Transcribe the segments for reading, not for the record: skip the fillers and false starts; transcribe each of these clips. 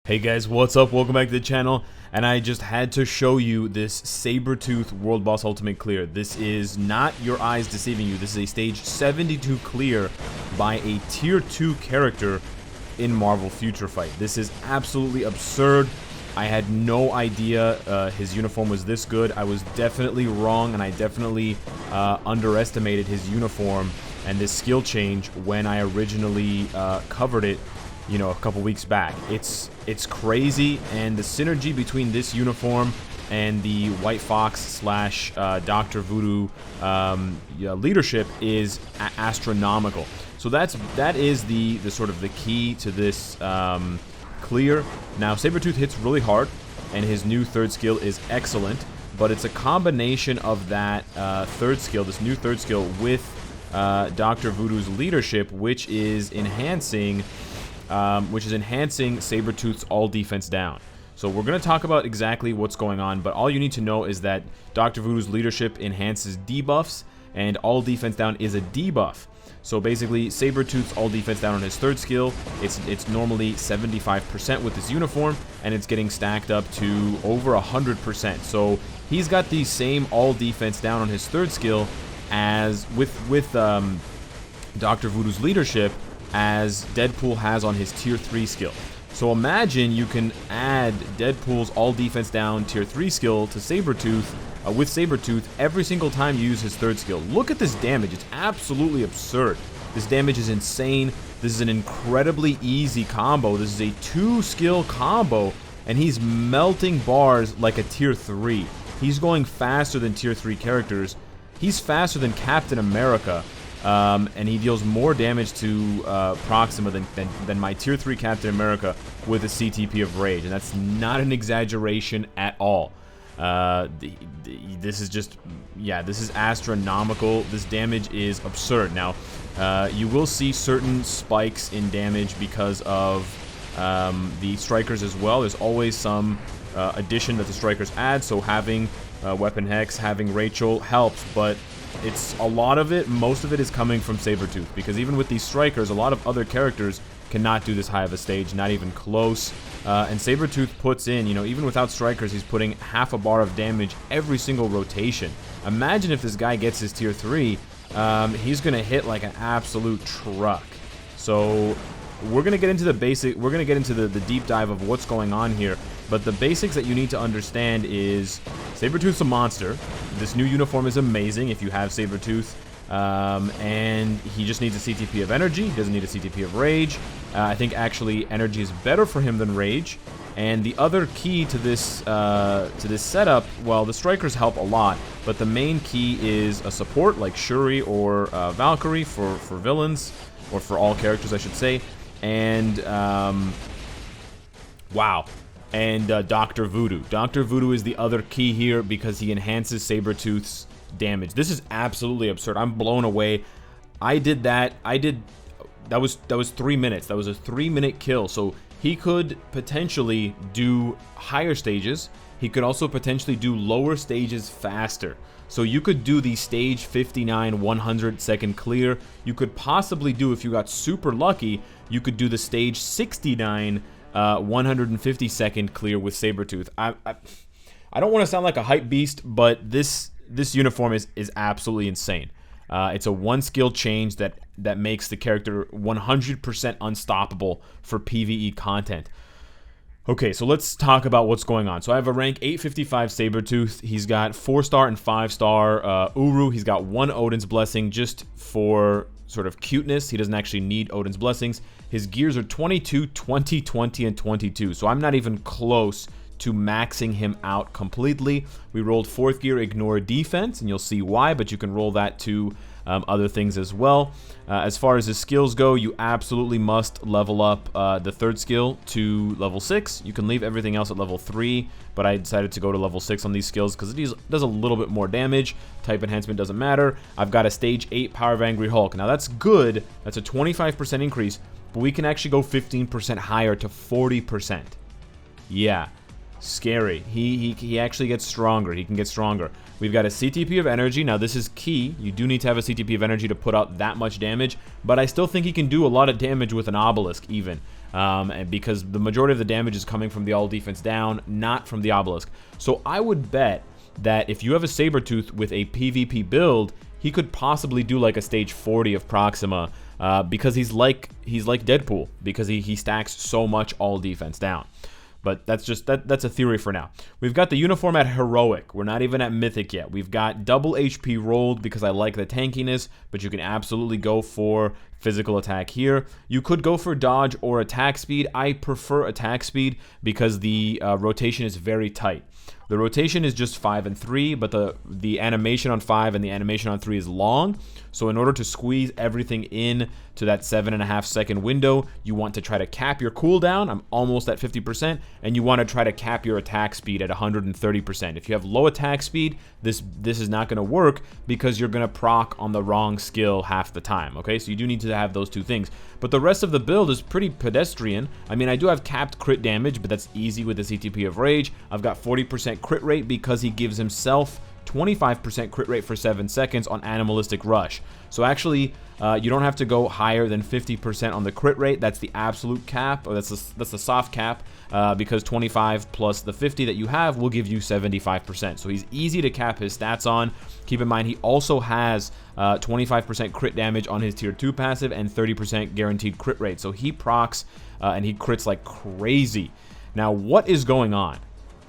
Hey guys, what's up? Welcome back to the channel, and I just had to show you this Sabretooth World Boss Ultimate clear. This is not your eyes deceiving you. This is a stage 72 clear by a tier 2 character in Marvel Future Fight. This is absolutely absurd. I had no idea his uniform was this good. I was definitely wrong, and I definitely underestimated his uniform and this skill change when I originally covered it, you know, a couple weeks back. It's crazy, and the synergy between this uniform and the White Fox slash Dr. Voodoo leadership is astronomical. So that is the sort of the key to this clear. Now Sabretooth hits really hard, and his new third skill is excellent, but it's a combination of that third skill, this new third skill, with Dr. Voodoo's leadership, which is enhancing Sabretooth's all defense down. So we're going to talk about exactly what's going on, but all you need to know is that Dr. Voodoo's leadership enhances debuffs, and all defense down is a debuff. So basically, Sabretooth's all defense down on his third skill, it's normally 75% with his uniform, and it's getting stacked up to over 100%. So he's got the same all defense down on his third skill as with Dr. Voodoo's leadership as Deadpool has on his tier 3 skill. So imagine you can add Deadpool's all defense down tier 3 skill to Sabretooth with Sabretooth every single time you use his third skill. Look at this damage. It's absolutely absurd. This damage is insane. This is an incredibly easy combo. This is a 2-skill combo, and he's melting bars like a tier 3. He's going faster than tier 3 characters. He's faster than Captain America. And he deals more damage to Proxima than my tier 3 Captain America with a CTP of Rage, and that's not an exaggeration at all. This is just, yeah, this is astronomical. This damage is absurd. Now, you will see certain spikes in damage because of the Strikers as well. There's always some addition that the Strikers add, so having Weapon Hex, having Rachel helps, but it's a lot of it, most of it is coming from Sabretooth, because even with these Strikers, a lot of other characters cannot do this high of a stage, not even close. And Sabretooth puts in, you know, even without Strikers, he's putting half a bar of damage every single rotation. Imagine if this guy gets his tier 3, he's going to hit like an absolute truck. So we're going to get into the basic, we're going to get into the deep dive of what's going on here. But the basics that you need to understand is Sabretooth's a monster. This new uniform is amazing if you have Sabretooth. And he just needs a CTP of energy. He doesn't need a CTP of rage. I think actually energy is better for him than rage. And the other key to this setup, well, the Strikers help a lot, but the main key is a support like Shuri or Valkyrie for villains, or for all characters, I should say. And wow. And Dr. Voodoo. Dr. Voodoo is the other key here because he enhances Sabretooth's damage. This is absolutely absurd. I'm blown away. That was 3 minutes. That was a 3-minute kill. So he could potentially do higher stages. He could also potentially do lower stages faster. So you could do the stage 59 100-second clear. You could possibly do, if you got super lucky, you could do the stage 69 150-second clear with Sabretooth. I don't want to sound like a hype beast, but this uniform is absolutely insane. It's a 1-skill change that makes the character 100% unstoppable for PvE content. Okay, so let's talk about what's going on. So I have a rank 855 Sabretooth. He's got 4-star and 5-star Uru. He's got 1 Odin's Blessing just for sort of cuteness. He doesn't actually need Odin's Blessings. His gears are 22, 20, 20, and 22. So I'm not even close to maxing him out completely. We rolled 4th gear Ignore Defense, and you'll see why, but you can roll that to other things as well. As far as his skills go, you absolutely must level up the 3rd skill to level 6. You can leave everything else at level 3, but I decided to go to level 6 on these skills because it does a little bit more damage. Type enhancement doesn't matter. I've got a stage 8 Power of Angry Hulk. Now that's good. That's a 25% increase, but we can actually go 15% higher to 40%. Yeah. scary. He actually gets stronger. He can get stronger. We've got a CTP of energy. Now, this is key. You do need to have a CTP of energy to put out that much damage, but I still think he can do a lot of damage with an obelisk even, and because the majority of the damage is coming from the all defense down, not from the obelisk. So I would bet that if you have a Sabretooth with a PvP build, he could possibly do like a stage 40 of Proxima, because he's like Deadpool, because he stacks so much all defense down. But that's a theory for now. We've got the uniform at Heroic. We're not even at Mythic yet. We've got double HP rolled because I like the tankiness, but you can absolutely go for physical attack here. You could go for dodge or attack speed. I prefer attack speed because the rotation is very tight. The rotation is just 5 and 3, but the animation on 5 and the animation on 3 is long. So in order to squeeze everything in to that 7.5 second window, you want to try to cap your cooldown. I'm almost at 50%, and you want to try to cap your attack speed at 130%. If you have low attack speed, this is not going to work because you're going to proc on the wrong skill half the time. Okay, so you do need to have those two things. But the rest of the build is pretty pedestrian. I mean, I do have capped crit damage, but that's easy with the CTP of Rage. I've got 40% crit rate because he gives himself 25% crit rate for 7 seconds on Animalistic Rush. So actually, you don't have to go higher than 50% on the crit rate. That's the absolute cap, or that's the soft cap, because 25 plus the 50 that you have will give you 75%. So he's easy to cap his stats on. Keep in mind, he also has 25% crit damage on his tier 2 passive and 30% guaranteed crit rate. So he procs and he crits like crazy. Now, what is going on?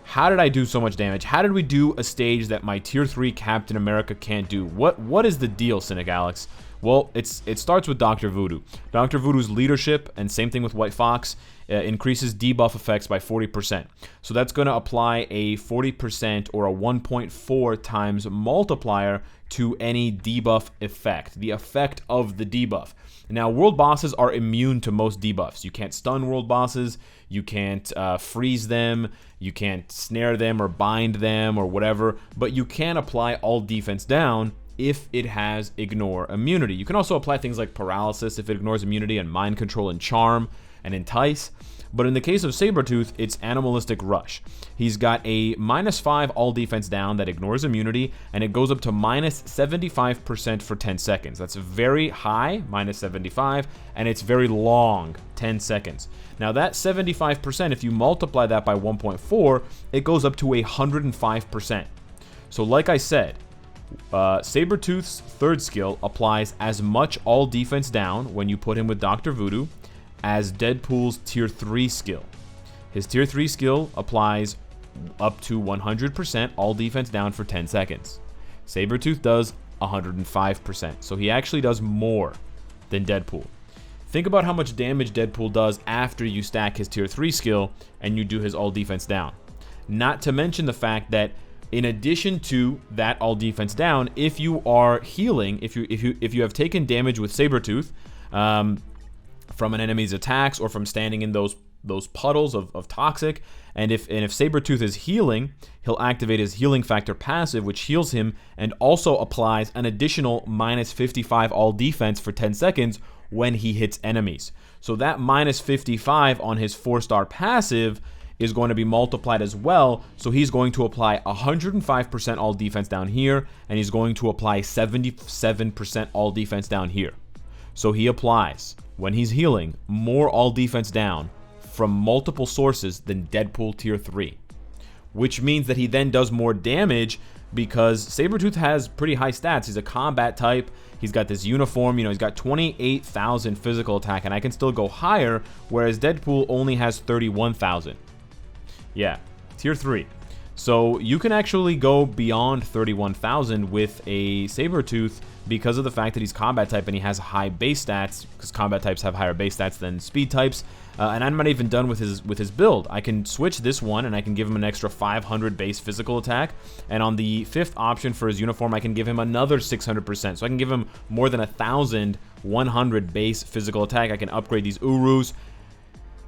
How did I do so much damage? How did we do a stage that my tier 3 Captain America can't do? What is the deal, Cynicalex? Well, it starts with Dr. Voodoo. Dr. Voodoo's leadership, and same thing with White Fox, increases debuff effects by 40%. So that's going to apply a 40% or a 1.4 times multiplier to any debuff effect, the effect of the debuff. Now, world bosses are immune to most debuffs. You can't stun world bosses, you can't freeze them, you can't snare them or bind them or whatever, but you can apply all defense down if it has ignore immunity. You can also apply things like paralysis if it ignores immunity, and mind control and charm and entice. But in the case of Sabretooth, it's Animalistic Rush. He's got a -5 all defense down that ignores immunity, and it goes up to -75% for 10 seconds. That's very high, -75, and it's very long, 10 seconds. Now that 75%, if you multiply that by 1.4, it goes up to 105%. So like I said, Sabretooth's third skill applies as much all defense down when you put him with Dr. Voodoo as Deadpool's tier 3 skill. His tier 3 skill applies up to 100% all defense down for 10 seconds. Sabretooth does 105%, so he actually does more than Deadpool. Think about how much damage Deadpool does after you stack his tier 3 skill and you do his all defense down. Not to mention the fact that in addition to that all defense down, if you are healing, if you have taken damage with Sabretooth, from an enemy's attacks or from standing in those puddles of toxic, and if Sabretooth is healing, he'll activate his healing factor passive, which heals him and also applies an additional -55 all defense for 10 seconds when he hits enemies. So that -55 on his 4-star passive is going to be multiplied as well, so he's going to apply 105% all defense down here, and he's going to apply 77% all defense down here. So he applies, when he's healing, more all defense down from multiple sources than Deadpool tier 3. Which means that he then does more damage because Sabretooth has pretty high stats. He's a combat type, he's got this uniform, he's got 28,000 physical attack, and I can still go higher, whereas Deadpool only has 31,000. Yeah, tier 3. So you can actually go beyond 31,000 with a Sabretooth because of the fact that he's combat type and he has high base stats, because combat types have higher base stats than speed types. And I'm not even done with his build. I can switch this one and I can give him an extra 500 base physical attack. And on the 5th option for his uniform, I can give him another 600%. So I can give him more than 1,100 base physical attack. I can upgrade these Urus.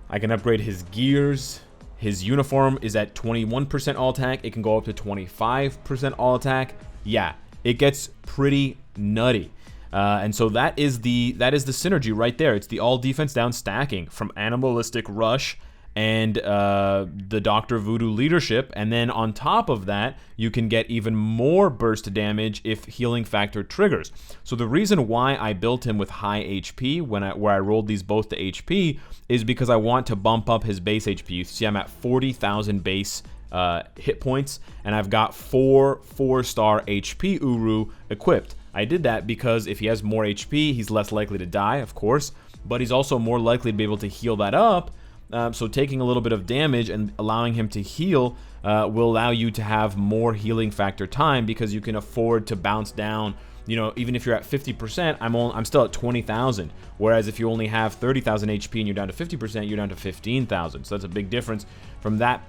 I can upgrade his gears. His uniform is at 21% all attack. It can go up to 25% all attack. Yeah, it gets pretty nutty. And so that is the synergy right there. It's the all defense down stacking from Animalistic Rush and the Dr. Voodoo leadership, and then on top of that, you can get even more burst damage if healing factor triggers. So the reason why I built him with high HP where I rolled these both to HP is because I want to bump up his base HP. You see I'm at 40,000 base hit points, and I've got 4-star HP Uru equipped. I did that because if he has more HP, he's less likely to die, of course, but he's also more likely to be able to heal that up. So taking a little bit of damage and allowing him to heal will allow you to have more healing factor time, because you can afford to bounce down. You know, even if you're at 50%, I'm still at 20,000. Whereas if you only have 30,000 HP and you're down to 50%, you're down to 15,000. So that's a big difference. From that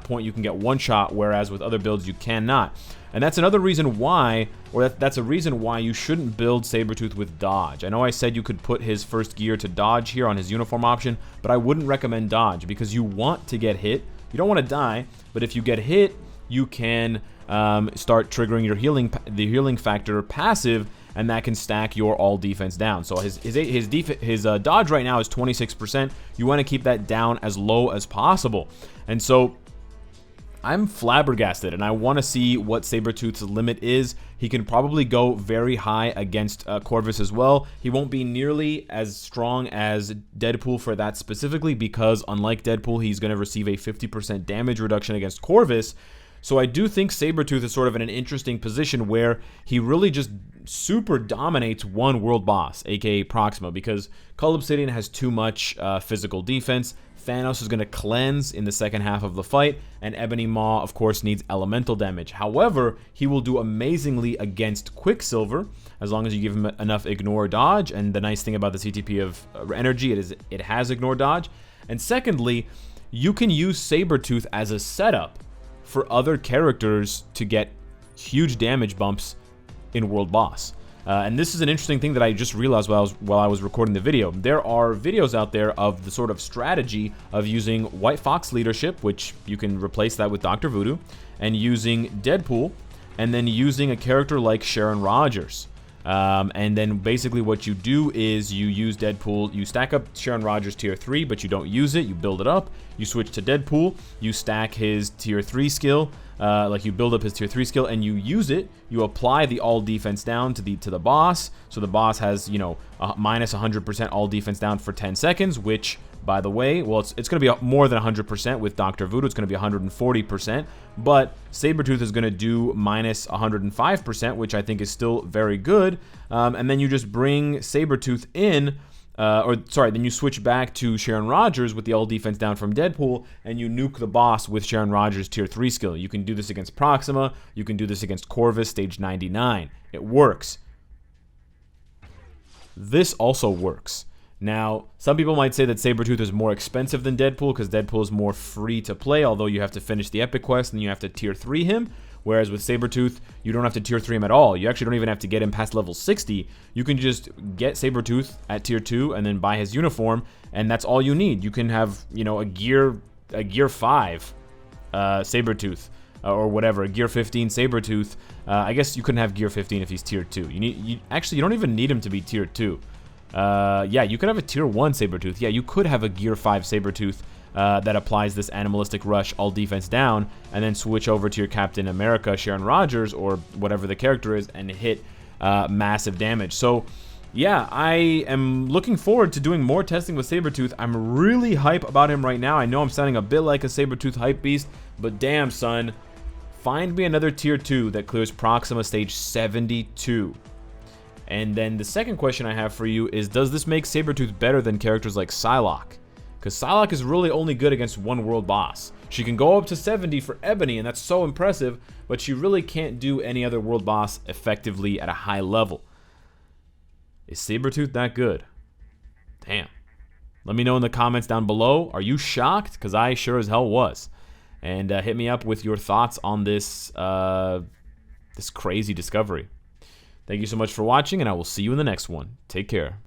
point, you can get one shot, whereas with other builds you cannot. And that's another reason why, or that's a reason why you shouldn't build Sabretooth with dodge. I know I said you could put his first gear to dodge here on his uniform option, but I wouldn't recommend dodge because you want to get hit. You don't want to die, but if you get hit, you can start triggering your healing factor passive, and that can stack your all defense down. So his dodge right now is 26%. You want to keep that down as low as possible. And so I'm flabbergasted, and I want to see what Sabretooth's limit is. He can probably go very high against Corvus as well. He won't be nearly as strong as Deadpool for that specifically, because unlike Deadpool, he's going to receive a 50% damage reduction against Corvus. So I do think Sabretooth is sort of in an interesting position where he really just super dominates one world boss, aka Proxima, because Cull Obsidian has too much physical defense. Thanos is going to cleanse in the second half of the fight, and Ebony Maw, of course, needs elemental damage. However, he will do amazingly against Quicksilver, as long as you give him enough ignore dodge, and the nice thing about the CTP of energy, it has ignore dodge. And secondly, you can use Sabretooth as a setup for other characters to get huge damage bumps in World Boss. And this is an interesting thing that I just realized while I was recording the video. There are videos out there of the sort of strategy of using White Fox leadership, which you can replace that with Dr. Voodoo, and using Deadpool, and then using a character like Sharon Rogers. And then basically what you do is you use Deadpool, you stack up Sharon Rogers tier 3, but you don't use it, you build it up, you switch to Deadpool, you stack his tier 3 skill, like you build up his tier 3 skill and you use it, you apply the all defense down to the boss, so the boss has, you know, minus 100% all defense down for 10 seconds, which, by the way, well, it's going to be more than 100% with Dr. Voodoo. It's going to be 140%, but Sabretooth is going to do minus 105%, which I think is still very good. And then you just bring Sabretooth in, then you switch back to Sharon Rogers with the all defense down from Deadpool, and you nuke the boss with Sharon Rogers' tier 3 skill. You can do this against Proxima. You can do this against Corvus, stage 99. It works. This also works. Now, some people might say that Sabretooth is more expensive than Deadpool because Deadpool is more free to play, although you have to finish the epic quest and you have to tier 3 him, whereas with Sabretooth, you don't have to tier 3 him at all. You actually don't even have to get him past level 60. You can just get Sabretooth at tier 2 and then buy his uniform, and that's all you need. You can have, you know, a gear 5 Sabretooth, or whatever, a gear 15 Sabretooth. I guess you couldn't have gear 15 if he's tier 2. You don't even need him to be tier 2. Yeah, you could have a tier 1 Sabretooth. Yeah, you could have a gear 5 Sabretooth that applies this animalistic rush, all defense down, and then switch over to your Captain America, Sharon Rogers, or whatever the character is, and hit massive damage. So, yeah, I am looking forward to doing more testing with Sabretooth. I'm really hype about him right now. I know I'm sounding a bit like a Sabretooth hype beast, but damn, son, find me another tier 2 that clears Proxima stage 72. And then the second question I have for you is, does this make Sabretooth better than characters like Psylocke? Because Psylocke is really only good against one world boss. She can go up to 70 for Ebony, and that's so impressive, but she really can't do any other world boss effectively at a high level. Is Sabretooth that good? Damn. Let me know in the comments down below. Are you shocked? Because I sure as hell was. And hit me up with your thoughts on this, this crazy discovery. Thank you so much for watching, and I will see you in the next one. Take care.